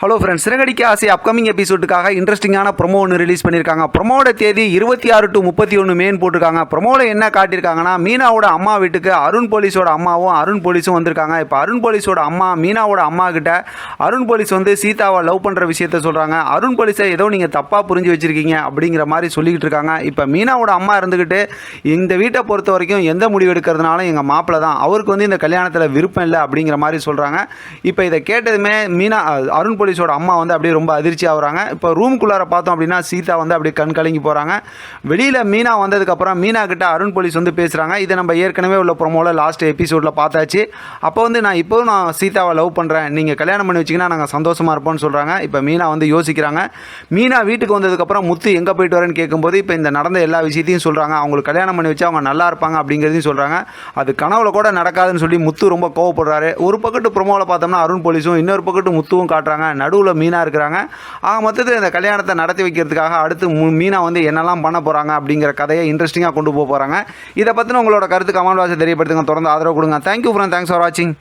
Hello friends, Siragadikka ஆசை upcoming எபிசோடுக்காக இன்ட்ரெஸ்டிங்கான promo ஒன்று ரிலீஸ் பண்ணியிருக்காங்க. ப்ரொமோட தேதி 26 to 31 மேன் போட்டிருக்காங்க. ப்ரொமோவில் என்ன காட்டியிருக்காங்கன்னா, மீனாவோட அம்மா வீட்டுக்கு அருண் போலீஸோட அம்மாவும் அருண் போலீஸும் வந்திருக்காங்க. இப்போ அருண் போலீஸோட அம்மா மீனாவோட அம்மா கிட்ட அருண் போலீஸ் வந்து சீதாவை லவ் பண்ணுற விஷயத்த சொல்கிறாங்க. அருண் போலீஸை ஏதோ நீங்கள் தப்பாக புரிஞ்சு வச்சுருக்கீங்க அப்படிங்கிற மாதிரி சொல்லிக்கிட்டு இருக்காங்க. இப்போ மீனாவோட அம்மா இருந்துக்கிட்டு இந்த வீட்டை பொறுத்த வரைக்கும் எந்த முடிவு எடுக்கிறதுனாலும் எங்கள் மாப்பிள்ளை தான், அவருக்கு வந்து இந்த கல்யாணத்தில் விருப்பம் இல்லை அப்படிங்கிற மாதிரி சொல்கிறாங்க. இப்போ இதை கேட்டதுமே அருண் போலீஸோட அம்மா வந்து அப்படியே ரொம்ப அதிர்ச்சி ஆகுறாங்க. இப்போ ரூமுக்குள்ளார பார்த்தோம் அப்படின்னா சீதா வந்து அப்படியே கண் கலங்கி போகிறாங்க. வெளியில் மீனா வந்ததுக்கப்புறம் மீனா கிட்ட அருண் போலீஸ் வந்து பேசுகிறாங்க. இதை நம்ம ஏற்கனவே உள்ள ப்ரோமோவில் லாஸ்ட் எபிசோடில் பார்த்தாச்சு. அப்போ வந்து நான் சீதாவை லவ் பண்ணுறேன், நீங்கள் கல்யாணம் பண்ணி வச்சிங்கன்னா நாங்கள் சந்தோஷமாக இருப்போம்னு சொல்கிறாங்க. இப்போ மீனா வந்து யோசிக்கிறாங்க. மீனா வீட்டுக்கு வந்ததுக்கப்புறம் முத்து எங்கே போயிட்டு வரேன்னு கேட்கும்போது இப்போ இந்த நடந்த எல்லா விஷயத்தையும் சொல்கிறாங்க. அவங்களுக்கு கல்யாணம் பண்ணி வச்சு அவங்க நல்லா இருப்பாங்க அப்படிங்கிறதையும் சொல்கிறாங்க. அது கனவுல கூட நடக்காதுன்னு சொல்லி முத்து ரொம்ப கோவப்படுறாரு. ஒரு பக்கத்து ப்ரோமோவில் பார்த்தோம்னா அருண் போலீஸும் இன்னொரு பக்கத்து முத்துவும் காட்டுறாங்க. நடுவில் மீனா இருக்கிறாங்க. ஆக மொத்தத்தில் இந்த கல்யாணத்தை நடத்தி வைக்கிறதுக்காக அடுத்து மீனா வந்து என்னெல்லாம் பண்ண போகிறாங்க அப்படிங்கிற கதையை இன்ட்ரெஸ்டிங்காக கொண்டு போக போகிறாங்க. இதை பற்றின உங்களோட கருத்து கமெண்ட் பாக்ஸில் தெரியப்படுத்துங்க. தொடர்ந்து ஆதரவு கொடுங்க. தேங்க்யூ ஃப்ரெண்ட், தேங்க்ஸ் ஃபார் வாட்சிங்.